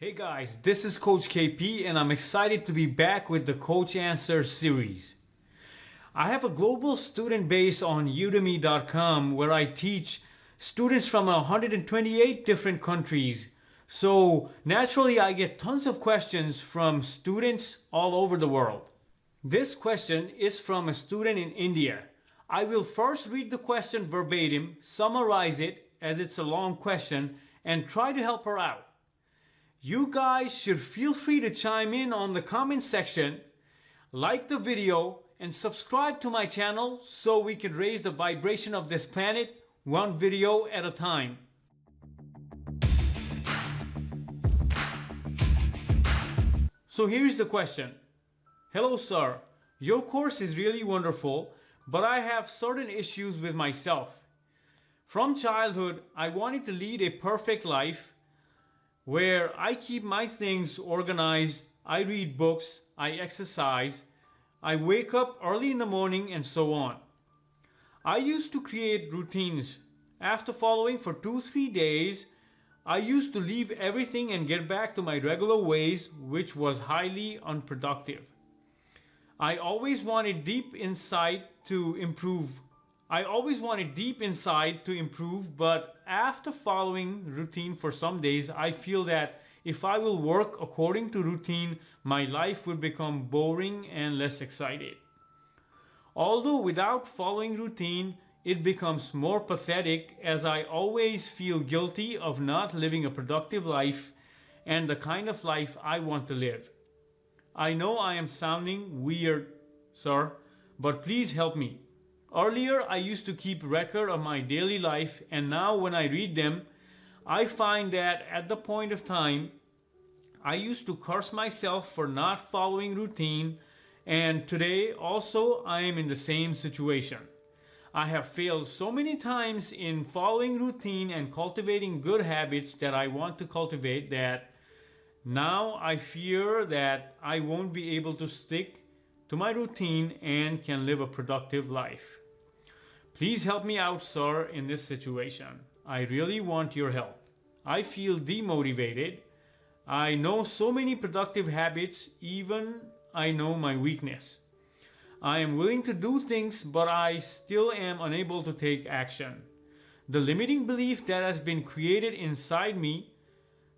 Hey guys, this is Coach KP and I'm excited to be back with the Coach Answers series. I have a global student base on udemy.com where I teach students from 128 different countries. So naturally I get tons of questions from students all over the world. This question is from a student in India. I will first read the question verbatim, summarize it as it's a long question, and try to help her out. You guys should feel free to chime in on the comment section, like the video, and subscribe to my channel so we can raise the vibration of this planet one video at a time. So here's the question. Hello sir, your course is really wonderful, but I have certain issues with myself. From childhood, I wanted to lead a perfect life where I keep my things organized, I read books, I exercise, I wake up early in the morning, and so on. I used to create routines. After following for 2-3 days, I used to leave everything and get back to my regular ways, which was highly unproductive. I always wanted deep inside to improve, but after following routine for some days, I feel that if I will work according to routine, my life will become boring and less excited. Although without following routine, it becomes more pathetic as I always feel guilty of not living a productive life and the kind of life I want to live. I know I am sounding weird, sir, but please help me. Earlier, I used to keep record of my daily life, and now when I read them, I find that at the point of time, I used to curse myself for not following routine, and today also I am in the same situation. I have failed so many times in following routine and cultivating good habits that I want to cultivate that now I fear that I won't be able to stick to my routine and can live a productive life. Please help me out, sir, in this situation. I really want your help. I feel demotivated. I know so many productive habits, even I know my weakness. I am willing to do things, but I still am unable to take action. The limiting belief that has been created inside me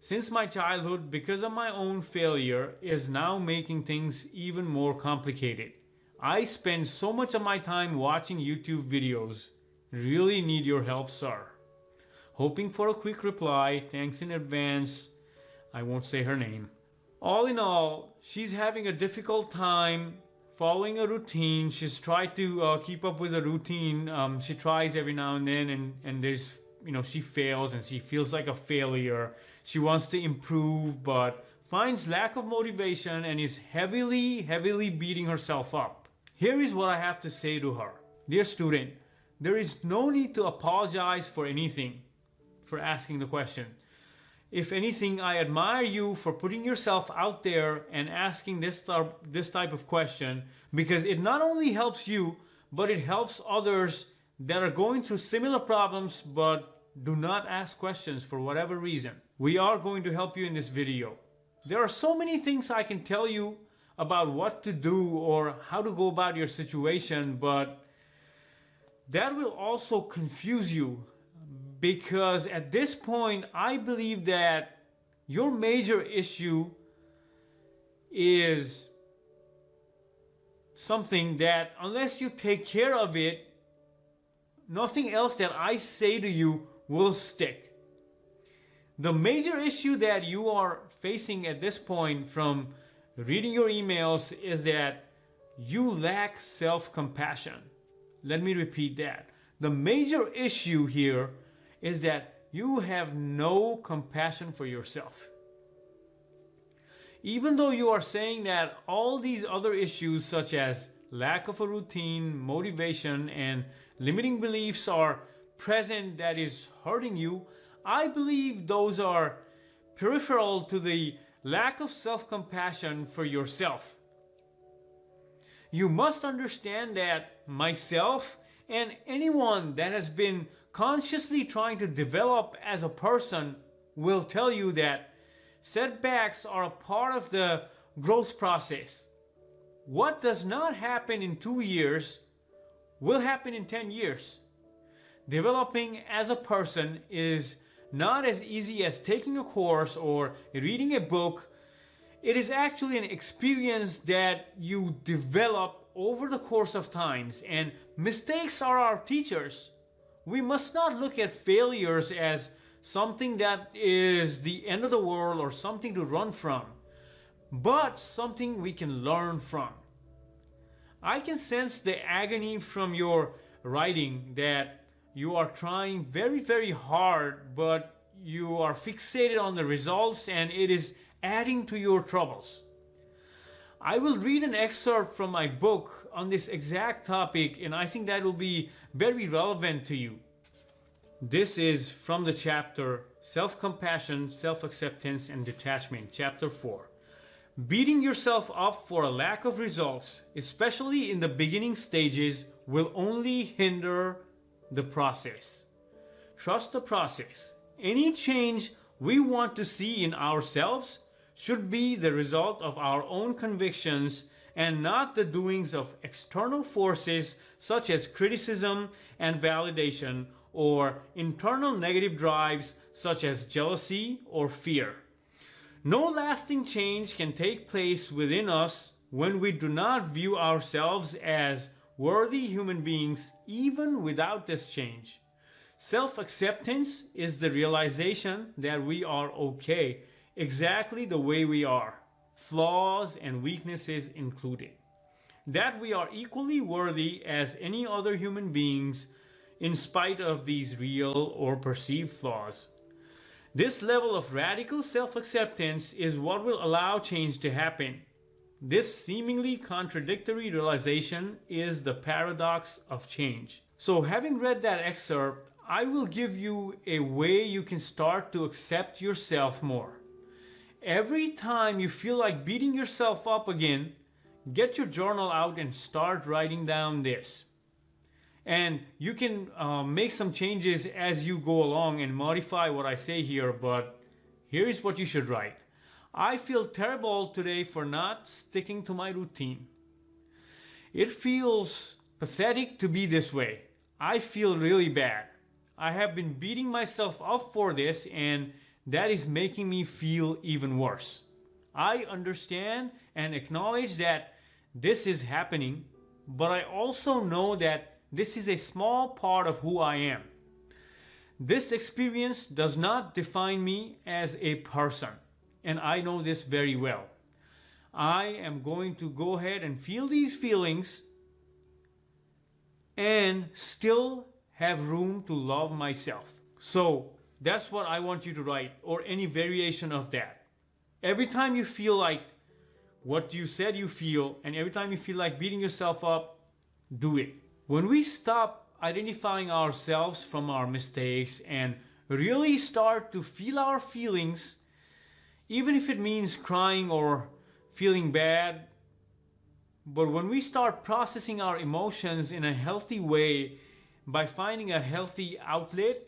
since my childhood because of my own failure is now making things even more complicated. I spend so much of my time watching YouTube videos. Really need your help, sir. Hoping for a quick reply. Thanks in advance. I won't say her name. All in all, she's having a difficult time following a routine. She's tried to keep up with a routine. She tries every now and then, and there's, she fails and she feels like a failure. She wants to improve, but finds lack of motivation and is heavily beating herself up. Here is what I have to say to her. Dear student, there is no need to apologize for anything, for asking the question. If anything, I admire you for putting yourself out there and asking this type of question, because it not only helps you, but it helps others that are going through similar problems but do not ask questions for whatever reason. We are going to help you in this video. There are so many things I can tell you about what to do or how to go about your situation, but that will also confuse you, because at this point I believe that your major issue is something that unless you take care of it, nothing else that I say to you will stick. The major issue that you are facing at this point from reading your emails is that you lack self-compassion. Let me repeat that. The major issue here is that you have no compassion for yourself. Even though you are saying that all these other issues such as lack of a routine, motivation, and limiting beliefs are present that is hurting you, I believe those are peripheral to the lack of self-compassion for yourself. You must understand that myself and anyone that has been consciously trying to develop as a person will tell you that Setbacks are a part of the growth process. What does not happen in 2 years will happen in 10 years. Developing as a person is not as easy as taking a course or reading a book. It is actually an experience that you develop over the course of times, and mistakes are our teachers. We must not look at failures as something that is the end of the world or something to run from, but something we can learn from. I can sense the agony from your writing that you are trying very, very hard, but you are fixated on the results and it is adding to your troubles. I will read an excerpt from my book on this exact topic, and I think that will be very relevant to you. This is from the chapter Self-Compassion, Self-Acceptance, and Detachment, Chapter 4. Beating yourself up for a lack of results, especially in the beginning stages, will only hinder the process. Trust the process. Any change we want to see in ourselves should be the result of our own convictions and not the doings of external forces such as criticism and validation, or internal negative drives such as jealousy or fear. No lasting change can take place within us when we do not view ourselves as worthy human beings, even without this change. Self-acceptance is the realization that we are okay exactly the way we are, flaws and weaknesses included. That we are equally worthy as any other human beings in spite of these real or perceived flaws. This level of radical self-acceptance is what will allow change to happen. This seemingly contradictory realization is the paradox of change. So, having read that excerpt, I will give you a way you can start to accept yourself more. Every time you feel like beating yourself up again, get your journal out and start writing down this. And you can make some changes as you go along and modify what I say here, but here is what you should write. I feel terrible today for not sticking to my routine. It feels pathetic to be this way. I feel really bad. I have been beating myself up for this, and that is making me feel even worse. I understand and acknowledge that this is happening, but I also know that this is a small part of who I am. This experience does not define me as a person, and I know this very well. I am going to go ahead and feel these feelings and still have room to love myself. So that's what I want you to write, or any variation of that. Every time you feel like what you said you feel, and every time you feel like beating yourself up, do it. When we stop identifying ourselves from our mistakes and really start to feel our feelings, even if it means crying or feeling bad, but when we start processing our emotions in a healthy way by finding a healthy outlet,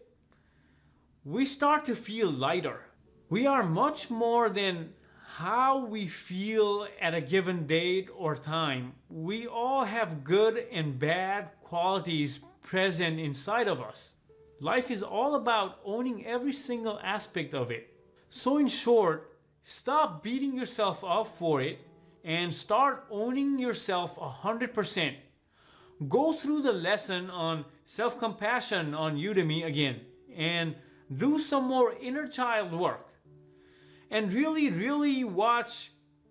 we start to feel lighter. We are much more than how we feel at a given date or time. We all have good and bad qualities present inside of us. Life is all about owning every single aspect of it. So in short, stop beating yourself up for it and start owning yourself 100%. Go through the lesson on self-compassion on Udemy again and do some more inner child work. And really watch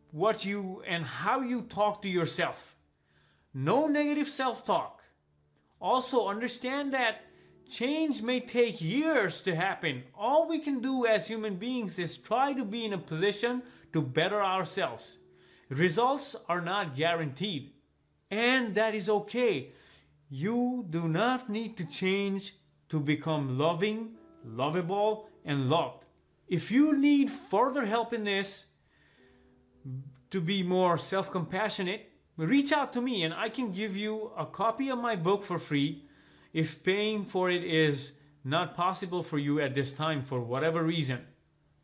what you and how you talk to yourself. No negative self-talk. Also understand that change may take years to happen. All we can do as human beings is try to be in a position to better ourselves. Results are not guaranteed, and that is okay. You do not need to change to become loving, lovable, and loved. If you need further help in this, to be more self-compassionate, reach out to me and I can give you a copy of my book for free if paying for it is not possible for you at this time for whatever reason.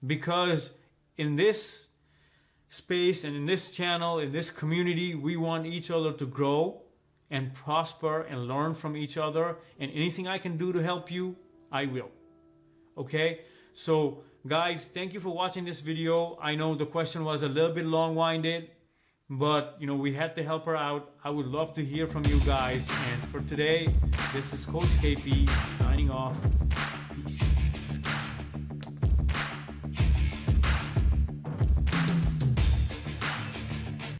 Because in this space and in this channel, in this community, we want each other to grow and prosper and learn from each other. And anything I can do to help you, I will. Okay? So guys, thank you for watching this video. I know the question was a little bit long-winded, but we had to help her out. I would love to hear from you guys. And for today, this is Coach KP signing off. Peace.